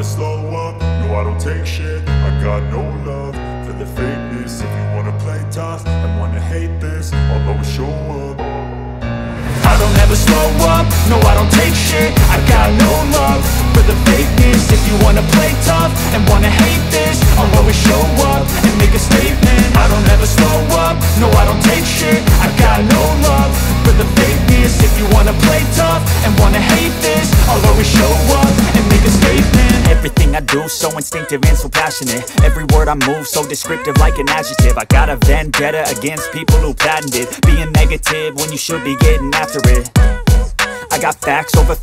never slow up, no I don't take shit. I got no love for the fakeness. If you wanna play tough and wanna hate this, I'll always show up. I don't ever slow up, no I don't take shit. I got no love for the fakeness. If you wanna play tough and wanna hate this, I'll always show up and make a statement. I don't ever slow up, no I don't take shit. I got no love for the fakeness. If you wanna play tough and wanna hate this, I'll always show up and make a statement. Everything I do so instinctive and so passionate. Every word I move so descriptive like an adjective. I got a vendetta against people who patented being negative when you should be getting after it. I got facts over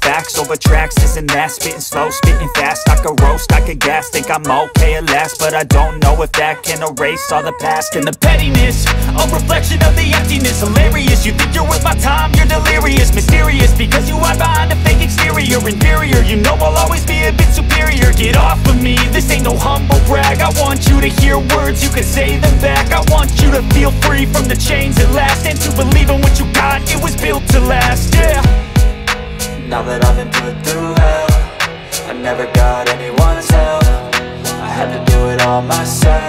tracks, this and that. Spitting slow, spitting fast. I could roast, I could gas. Think I'm okay at last, but I don't know if that can erase all the past. And the pettiness, a reflection of the emptiness. Hilarious, you think you're worth my time, you're delirious. Mysterious, because you hide behind a fake exterior. Inferior, you know I'll always be a bit superior. Get off of me, this ain't no humble brag. I want you to hear words, you can say them back. I want you to feel free from the chains at last, and to believe in what you got, it was built to last, yeah. Now that I've been put through hell, I never got anyone's help. I had to do it all myself.